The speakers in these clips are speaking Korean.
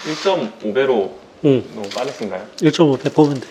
1.5배로 너무 빠르신가요? 1.5배 보면 돼.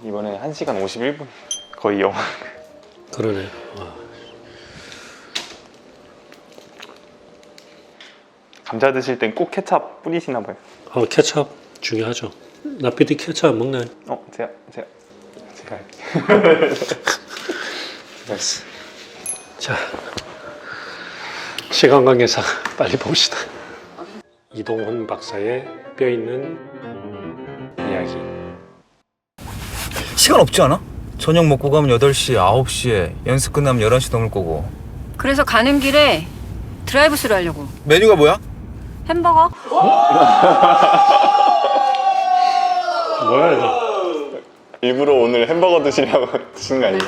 이번에 1시간 51분 거의 영화. 그러네. 와. 감자 드실 땐 꼭 케찹 뿌리시나 봐요. 케찹 중요하죠. 나 PD 케찹 먹나요? 제가 자, 시간 관계상 빨리 봅시다. 이동훈 박사의 뼈있는 이야기. 시간 없지 않아? 저녁 먹고 가면 8시, 9시에 연습 끝나면 11시 넘을 거고. 그래서 가는 길에 드라이브스루 하려고. 메뉴가 뭐야? 햄버거? 뭐야 이거? 일부러 오늘 햄버거 드시려고 드신 거 아니에요?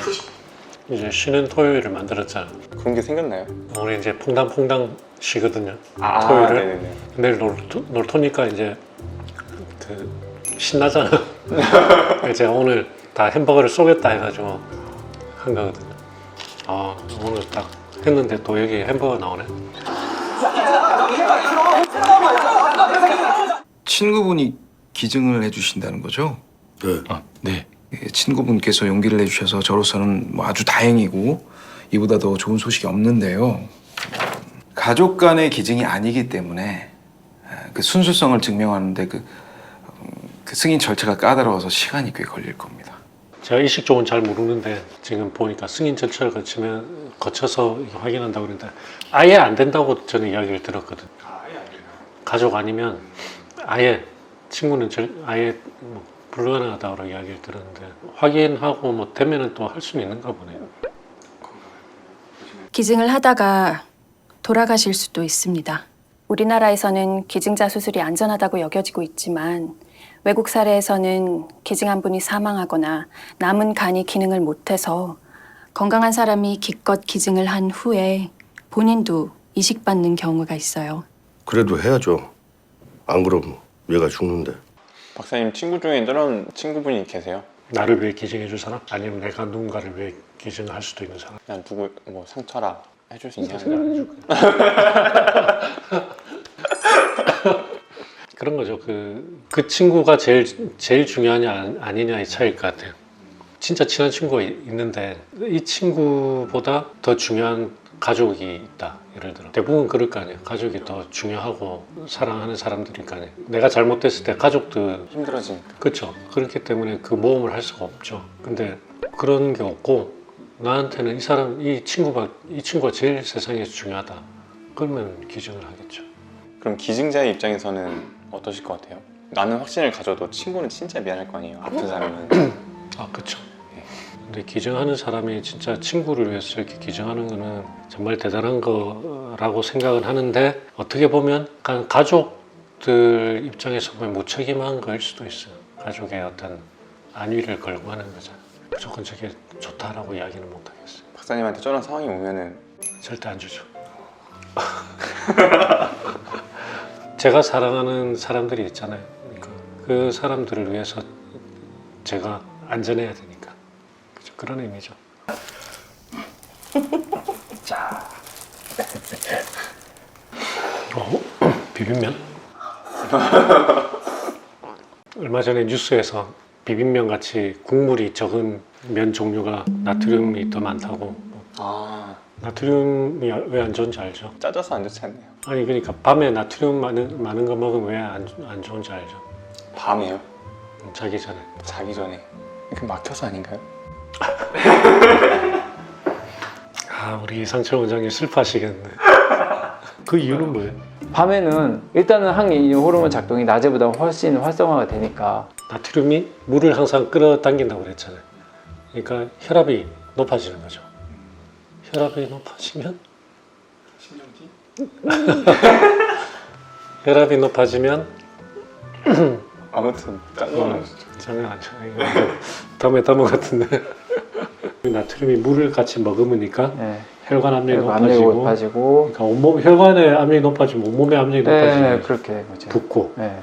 이제 쉬는 토요일을 만들었잖아. 그런 게 생겼나요? 오늘 이제 퐁당퐁당 쉬거든요. 토요일을. 네네네. 내일 놀토니까 이제 그 신나잖아. 제가 오늘 다 햄버거를 쏘겠다 해가지고 한 거거든요. 오늘 딱 했는데 또 여기 햄버거 나오네. 친구분이 기증을 해주신다는 거죠? 네. 네. 친구분께서 용기를 내주셔서 저로서는 뭐 아주 다행이고 이보다 더 좋은 소식이 없는데요. 가족 간의 기증이 아니기 때문에 그 순수성을 증명하는데 그 승인 절차가 까다로워서 시간이 꽤 걸릴 겁니다. 제가 이식 쪽은 잘 모르는데 지금 보니까 승인 절차를 거쳐서 확인한다고 그러는데 아예 안 된다고 저는 이야기를 들었거든. 아예 안 돼요? 가족 아니면 아예 친구는 아예 뭐 불가능하다고 이야기를 들었는데 확인하고 뭐 되면은 또 할 수는 있는가 보네요. 기증을 하다가 돌아가실 수도 있습니다. 우리나라에서는 기증자 수술이 안전하다고 여겨지고 있지만 외국 사례에서는 기증한 분이 사망하거나 남은 간이 기능을 못해서 건강한 사람이 기껏 기증을 한 후에 본인도 이식받는 경우가 있어요. 그래도 해야죠. 안 그럼 얘가 죽는데. 박사님 친구 중에 저런 친구분이 계세요? 나를 위해 기증해 줄 사람? 아니면 내가 누군가를 위해 기증할 수도 있는 사람? 그냥 누구 뭐 상처라 해줄 수 있냐? 그런 거죠. 그 친구가 제일 중요하냐 아니냐의 차이일 것 같아요. 진짜 친한 친구가 있는데 이 친구보다 더 중요한 가족이 있다. 예를 들어 대부분 그럴 거 아니에요. 가족이 더 중요하고 사랑하는 사람들일 거 아니에요. 내가 잘못됐을 때 가족도 힘들어지니까. 그렇죠. 그렇기 때문에 그 모험을 할 수가 없죠. 근데 그런 게 없고 나한테는 이 친구가 제일 세상에서 중요하다. 그러면 기증을 하겠죠. 그럼 기증자의 입장에서는 어떠실 것 같아요? 나는 확신을 가져도 친구는 진짜 미안할 거 아니에요. 아픈 사람은. 그렇죠. 근데 기증하는 사람이 진짜 친구를 위해서 이렇게 기증하는 거는 정말 대단한 거라고 생각은 하는데 어떻게 보면 가족들 입장에서 보면 무책임한 거일 수도 있어요. 가족의 어떤 안위를 걸고 하는 거잖아요. 무조건 저게 좋다라고 이야기는 못 하겠어요. 박사님한테 저런 상황이 오면은 절대 안 주죠. 제가 사랑하는 사람들이 있잖아요. 그러니까 그 사람들을 위해서 제가 안전해야 되니까. 그죠? 그런 의미죠. 자, 비빔면? 얼마 전에 뉴스에서 비빔면 같이 국물이 적은 면 종류가 나트륨이 더 많다고. 나트륨이 왜 안 좋은지 알죠? 짜져서 안 좋지 않나요? 아니 그러니까 밤에 나트륨 많은 거 먹으면 왜 안 좋은지 알죠? 밤에요? 자기 전에. 자기 전에. 그 막혀서 아닌가요? 우리 이상철 원장님 슬퍼하시겠네. 그 이유는 뭐예요? 밤에는 일단은 항이 호르몬 작동이 낮에보다 훨씬 활성화가 되니까. 나트륨이 물을 항상 끌어당긴다고 그랬잖아요. 그러니까 혈압이 높아지는 거죠. 혈압이 높아지면 혈압이 높아지면 아무튼 장난 아니죠. 다음에 담은 것 같은데 나트륨이 물을 같이 머금으니까 네. 혈관 압력이 압력이 높아지고 높아지고. 그러니까 온몸 혈관의 압력이 높아지면 온몸의 압력이 높아지는 네, 거죠. 그렇게 맞아요. 붓고. 네.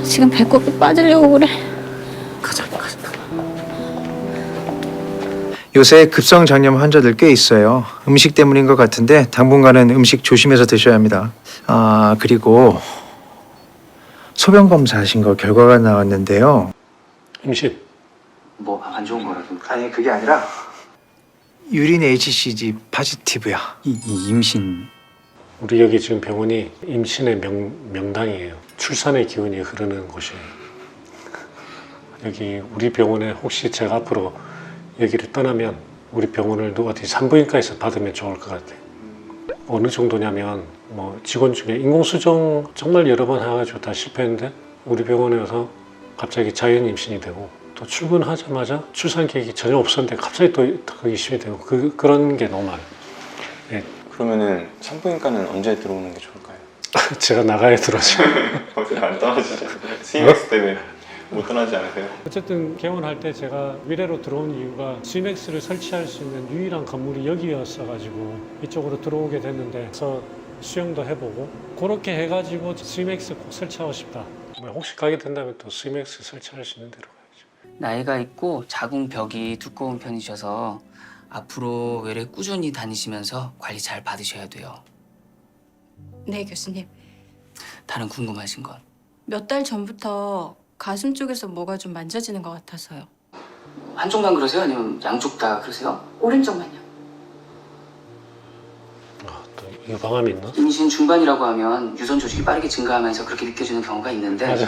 지금 배꼽이 빠지려고 그래. 요새 급성 장염 환자들 꽤 있어요. 음식 때문인 것 같은데 당분간은 음식 조심해서 드셔야 합니다. 그리고 소변 검사하신 거 결과가 나왔는데요. 임신. 뭐 안 좋은 거라도. 아니 그게 아니라 유린 HCG 포지티브야. 이 임신. 우리 여기 지금 병원이 임신의 명당이에요. 출산의 기운이 흐르는 곳이에요. 여기 우리 병원에 혹시 제가 앞으로 여기를 떠나면 우리 병원을 어디 산부인과에서 받으면 좋을 것 같아요. 어느 정도냐면 뭐 직원 중에 인공수정 정말 여러 번 해가지고 다 실패했는데 우리 병원에 와서 갑자기 자연 임신이 되고 또 출근하자마자 출산 계획이 전혀 없었는데 갑자기 또 임신이 되고 그런 게 너무 많아요. 네, 그러면은 산부인과는 언제 들어오는 게 좋을까요? 제가 나가야 들어오죠. 어떻게 안 떠나시죠? CMX 때문에 못 떠나지 않으세요? 어쨌든 개원할 때 제가 미래로 들어온 이유가 스위맥스를 설치할 수 있는 유일한 건물이 여기였어가지고 이쪽으로 들어오게 됐는데 그래서 수영도 해보고 그렇게 해가지고 스위맥스 꼭 설치하고 싶다. 뭐 혹시 가게 된다면 또 스위맥스 설치할 수 있는 데로 가야죠. 나이가 있고 자궁벽이 두꺼운 편이셔서 앞으로 외래 꾸준히 다니시면서 관리 잘 받으셔야 돼요. 네, 교수님. 다른 궁금하신 건? 몇 달 전부터 가슴 쪽에서 뭐가 좀 만져지는 것 같아서요. 한쪽만 그러세요? 아니면 양쪽 다 그러세요? 오른쪽만요. 또 유방암이 있나? 임신 중반이라고 하면 유선 조직이 빠르게 증가하면서 그렇게 느껴지는 경우가 있는데 맞아.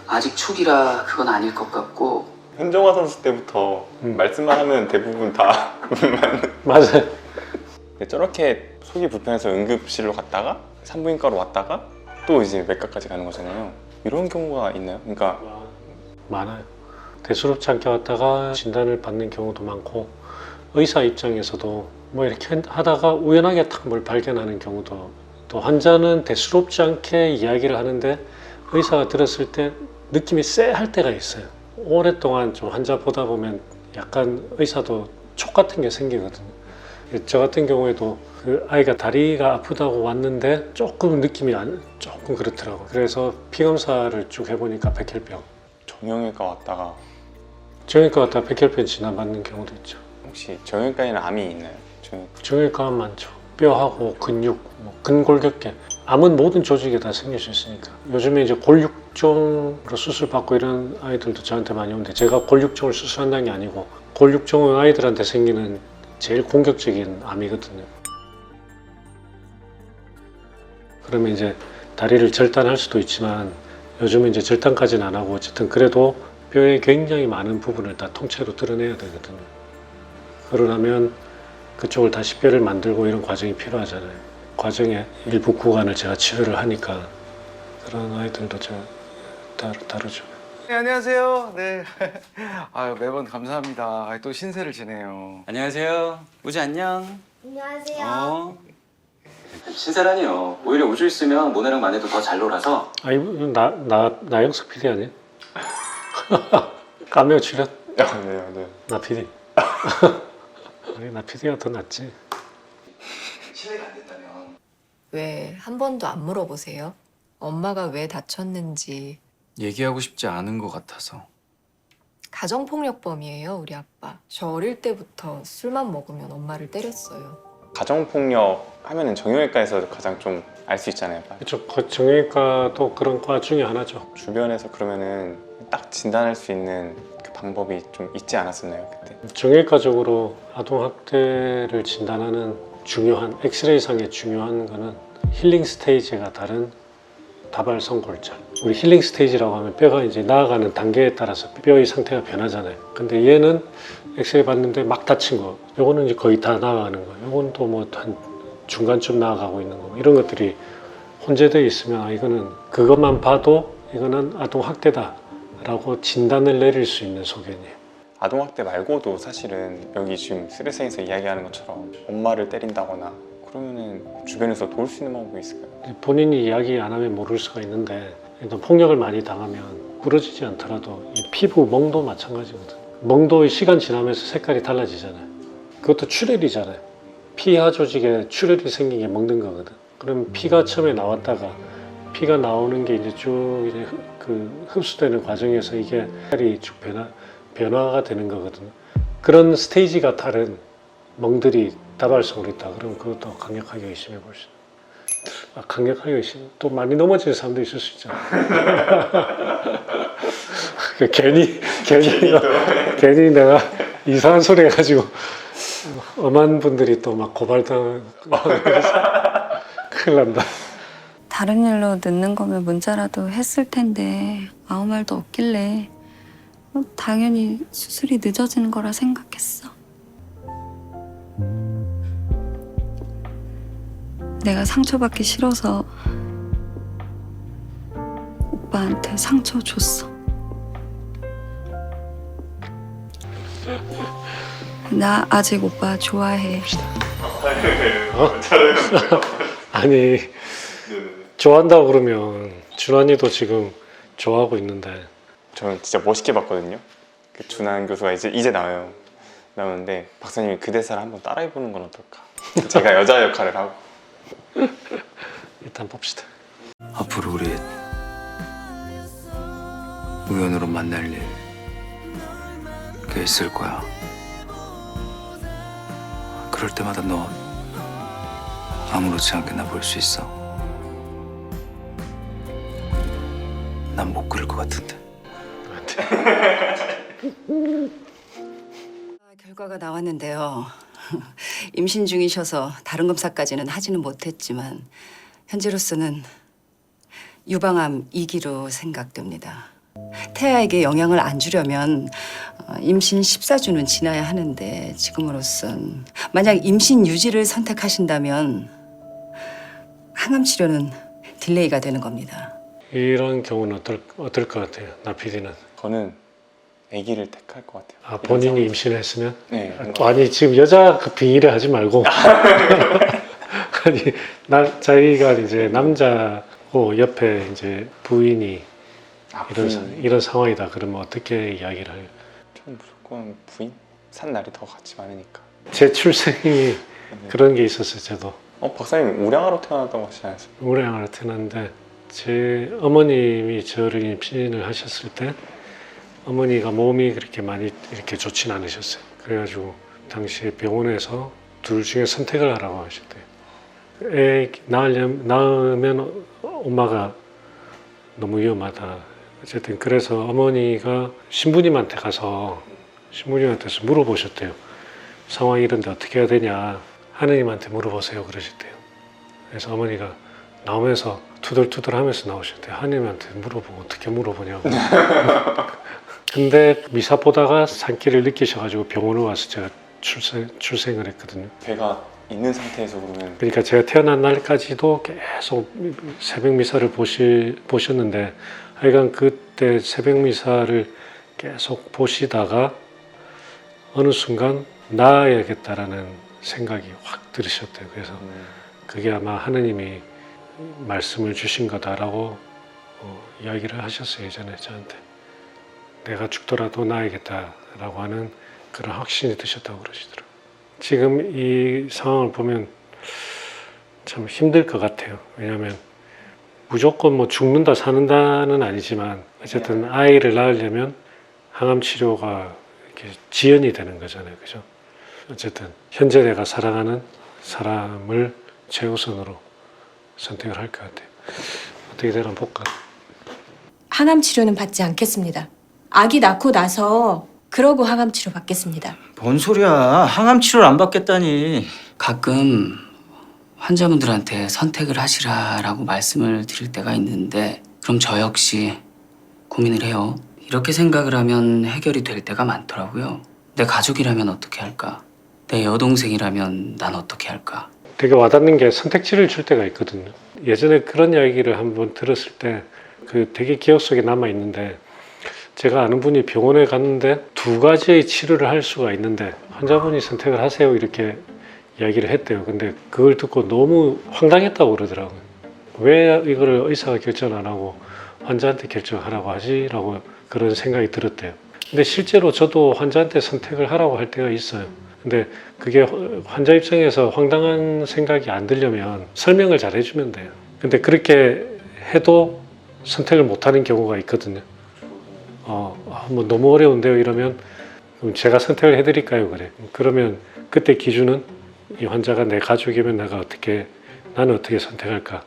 아직 초기라 그건 아닐 것 같고 현정화 선수 때부터 말씀만 하면 대부분 다 맞아요. 근데 저렇게 속이 불편해서 응급실로 갔다가 산부인과로 왔다가 또 이제 외과까지 가는 거잖아요. 이런 경우가 있나요? 그러니까 많아요. 대수롭지 않게 왔다가 진단을 받는 경우도 많고 의사 입장에서도 뭐 이렇게 하다가 우연하게 탁 뭘 발견하는 경우도 또 환자는 대수롭지 않게 이야기를 하는데 의사가 들었을 때 느낌이 쎄할 때가 있어요. 오랫동안 좀 환자 보다 보면 약간 의사도 촉 같은 게 생기거든요. 저 같은 경우에도 그 아이가 다리가 아프다고 왔는데 조금 느낌이 조금 그렇더라고요. 그래서 피검사를 쭉 해보니까 백혈병. 정형외과 왔다가 정형외과 갔다가 백혈병 진단받는 경우도 있죠. 혹시 정형외과에는 암이 있나요? 정형외과는 많죠. 뼈하고 근육, 뭐 근골격계. 암은 모든 조직에 다 생길 수 있으니까. 요즘에 이제 골육종으로 수술받고 이런 아이들도 저한테 많이 오는데 제가 골육종을 수술한다는 게 아니고 골육종은 아이들한테 생기는 제일 공격적인 암이거든요. 그러면 이제 다리를 절단할 수도 있지만 요즘은 이제 절단까지는 안 하고 어쨌든 그래도 뼈의 굉장히 많은 부분을 다 통째로 드러내야 되거든요. 그러려면 그쪽을 다시 뼈를 만들고 이런 과정이 필요하잖아요. 과정의 일부 구간을 제가 치료를 하니까 그런 아이들도 제가 다루죠. 네, 안녕하세요. 네. 아유, 매번 감사합니다. 또 신세를 지내요. 안녕하세요. 우지 안녕. 안녕하세요. 신세라니요. 오히려 우주 있으면 모네랑 마네도 더 잘 놀아서. 아, 이거 나영석 PD 아니에요? 까메오 출연? 네. 나 PD. 나 PD가 더 낫지. 실례가 안 됐다면. 왜 한 번도 안 물어보세요? 엄마가 왜 다쳤는지. 얘기하고 싶지 않은 것 같아서. 가정폭력범이에요, 우리 아빠. 저 어릴 때부터 술만 먹으면 엄마를 때렸어요. 가정폭력 하면은 정형외과에서 가장 좀 알 수 있잖아요. 그렇죠. 정형외과도 그런 과 중에 하나죠. 주변에서 그러면은 딱 진단할 수 있는 그 방법이 좀 있지 않았었나요 그때? 정형외과적으로 아동학대를 진단하는 중요한 엑스레이상의 중요한 거는 힐링 스테이지가 다른 다발성골절. 우리 힐링 스테이지라고 하면 뼈가 이제 나아가는 단계에 따라서 뼈의 상태가 변하잖아요. 근데 얘는 엑스레이 봤는데 막 다친 거, 요거는 이제 거의 다 나아가는 거, 요건 또 뭐 한 중간쯤 나아가고 있는 거, 이런 것들이 혼재되어 있으면 이거는 그것만 봐도 이거는 아동학대다라고 진단을 내릴 수 있는 소견이에요. 아동학대 말고도 사실은 여기 지금 스레생에서 이야기하는 것처럼 엄마를 때린다거나 그러면은 주변에서 도울 수 있는 방법이 있을까요? 본인이 이야기 안 하면 모를 수가 있는데 일단 폭력을 많이 당하면 부러지지 않더라도 이 피부 멍도 마찬가지거든요. 멍도 시간 지나면서 색깔이 달라지잖아요. 그것도 출혈이잖아요. 피하 조직에 출혈이 생긴 게 먹는 거거든. 그럼 피가 처음에 나왔다가 피가 나오는 게 이제 쭉 이제 그 흡수되는 과정에서 이게 색깔이 쭉 변화가 되는 거거든요. 그런 스테이지가 다른 멍들이 다발성으로 있다. 그럼 그것도 강력하게 의심해 볼 수 있어요. 강력하게 또 많이 넘어지는 사람도 있을 수 있잖아. 괜히 내가 이상한 소리 해가지고 엄한 분들이 또 막 고발당하고 큰일 난다. 다른 일로 늦는 거면 문자라도 했을 텐데 아무 말도 없길래 당연히 수술이 늦어지는 거라 생각했어. 내가 상처받기 싫어서 오빠한테 상처 줬어. 나 아직 오빠 좋아해. 아니 좋아한다고 그러면 준환이도 지금 좋아하고 있는데. 저는 진짜 멋있게 봤거든요. 그 준한 교수가 이제 나오는데 박사님이 그 대사를 한번 따라해보는 건 어떨까? 제가 여자 역할을 하고. 일단 봅시다. 앞으로 우리 우연으로 만날 일 꽤 있을 거야. 그럴 때마다 너 아무렇지 않게 나 볼 수 있어. 난 못 그럴 것 같은데. 결과가 나왔는데요. 임신 중이셔서 다른 검사까지는 하지는 못했지만 현재로서는 유방암 2기로 생각됩니다. 태아에게 영향을 안 주려면 임신 14주는 지나야 하는데 지금으로선 만약 임신 유지를 선택하신다면 항암 치료는 딜레이가 되는 겁니다. 이런 경우는 어떨 것 같아요? 나 PD는. 저는 아기를 택할 것 같아요. 아, 본인이 임신했으면? 네. 아니 지금 여자 그 빙의를 하지 말고 아니 자기가 이제 남자고 옆에 이제 부인이 이런 상황이다 그러면 어떻게 이야기를 해요? 저는 무조건 부인? 산 날이 더 같이 많으니까. 제 출생이 그런 게 있었어요. 저도 박사님 우량아로 태어났다고 하시지 않았어요? 우량아로 태어났는데 제 어머님이 저를 임신을 하셨을 때 어머니가 몸이 그렇게 많이 이렇게 좋진 않으셨어요. 그래가지고 당시에 병원에서 둘 중에 선택을 하라고 하셨대요. 애 낳으면 엄마가 너무 위험하다. 어쨌든 그래서 어머니가 신부님한테서 물어보셨대요. 상황이 이런데 어떻게 해야 되냐. 하느님한테 물어보세요 그러셨대요. 그래서 어머니가 나오면서 투덜투덜 하면서 나오셨대요. 하느님한테 물어보고 어떻게 물어보냐고. 근데 미사 보다가 산기를 느끼셔가지고 병원을 와서 제가 출생을 했거든요. 배가 있는 상태에서 그러면. 그러니까 제가 태어난 날까지도 계속 새벽 미사를 보셨는데 하여간 그때 새벽 미사를 계속 보시다가 어느 순간 나아야겠다라는 생각이 확 들으셨대요. 그래서 그게 아마 하느님이 말씀을 주신 거다라고 이야기를 하셨어요. 예전에 저한테. 내가 죽더라도 나아야겠다라고 하는 그런 확신이 드셨다고 그러시더라고요. 지금 이 상황을 보면 참 힘들 것 같아요. 왜냐하면 무조건 뭐 죽는다 사는다는 아니지만 어쨌든 아이를 낳으려면 항암 치료가 이렇게 지연이 되는 거잖아요. 그죠? 어쨌든 현재 내가 사랑하는 사람을 최우선으로 선택을 할 것 같아요. 어떻게 되나 볼까? 항암 치료는 받지 않겠습니다. 아기 낳고 나서 그러고 항암 치료 받겠습니다. 뭔 소리야? 항암 치료를 안 받겠다니. 가끔 환자분들한테 선택을 하시라라고 말씀을 드릴 때가 있는데 그럼 저 역시 고민을 해요. 이렇게 생각을 하면 해결이 될 때가 많더라고요. 내 가족이라면 어떻게 할까? 내 여동생이라면 난 어떻게 할까? 되게 와닿는 게 선택지를 줄 때가 있거든요. 예전에 그런 이야기를 한번 들었을 때 그 되게 기억 속에 남아 있는데 제가 아는 분이 병원에 갔는데 두 가지의 치료를 할 수가 있는데 환자분이 선택을 하세요 이렇게 이야기를 했대요. 근데 그걸 듣고 너무 황당했다고 그러더라고요. 왜 이거를 의사가 결정 안 하고 환자한테 결정하라고 하지라고 그런 생각이 들었대요. 근데 실제로 저도 환자한테 선택을 하라고 할 때가 있어요. 근데 그게 환자 입장에서 황당한 생각이 안 들려면 설명을 잘 해주면 돼요. 근데 그렇게 해도 선택을 못하는 경우가 있거든요. 뭐 너무 어려운데요 이러면 그럼 제가 선택을 해드릴까요? 그래. 그러면 그때 기준은 이 환자가 내 가족이면 나는 어떻게 선택할까?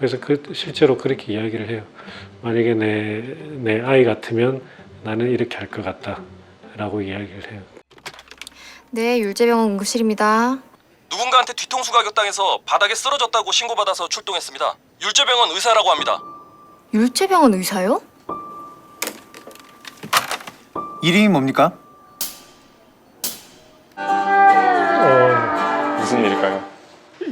그래서 실제로 그렇게 이야기를 해요. 만약에 내 아이 같으면 나는 이렇게 할 것 같다라고 이야기를 해요. 네, 율제병원 응급실입니다. 누군가한테 뒤통수 가격당해서 바닥에 쓰러졌다고 신고받아서 출동했습니다. 율제병원 의사라고 합니다. 율제병원 의사요? 이름이 뭡니까? 무슨 일일까요?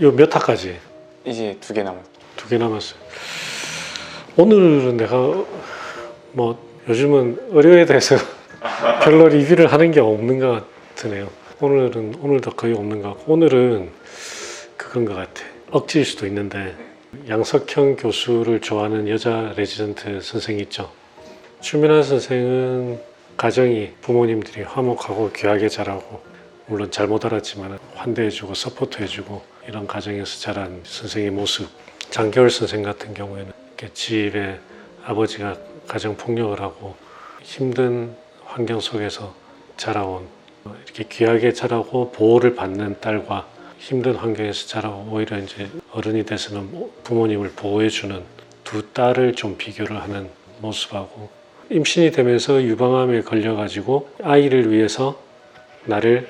요 몇 학까지? 이제 2개 남았어요. 2개 남았어요. 오늘은 내가 뭐 요즘은 의료에 대해서 별로 리뷰를 하는 게 없는 것 같으네요. 오늘도 거의 없는 것 같고, 오늘은 그건 것 같아. 억지일 수도 있는데 양석형 교수를 좋아하는 여자 레지던트 선생이 있죠. 추민아 선생은 가정이 부모님들이 화목하고 귀하게 자라고, 물론 잘못 알았지만 환대해주고 서포트해주고 이런 가정에서 자란 선생의 모습. 장겨울 선생 같은 경우에는 이렇게 집에 아버지가 가정 폭력을 하고 힘든 환경 속에서 자라온, 이렇게 귀하게 자라고 보호를 받는 딸과 힘든 환경에서 자라고 오히려 이제 어른이 돼서는 부모님을 보호해주는 두 딸을 좀 비교를 하는 모습하고, 임신이 되면서 유방암에 걸려가지고 아이를 위해서 나를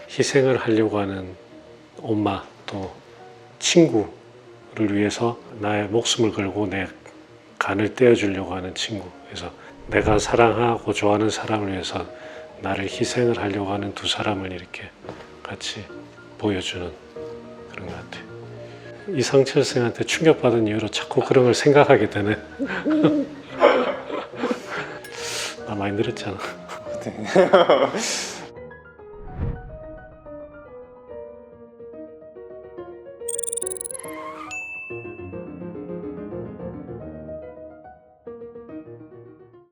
희생을 하려고 하는 엄마, 또 친구를 위해서 나의 목숨을 걸고 내 간을 떼어주려고 하는 친구. 그래서 내가 사랑하고 좋아하는 사람을 위해서 나를 희생을 하려고 하는 두 사람을 이렇게 같이 보여주는 그런 것 같아요. 이상철 선생한테 충격받은 이후로 자꾸 그런 걸 생각하게 되네. 나 많이 늘었잖아. 네.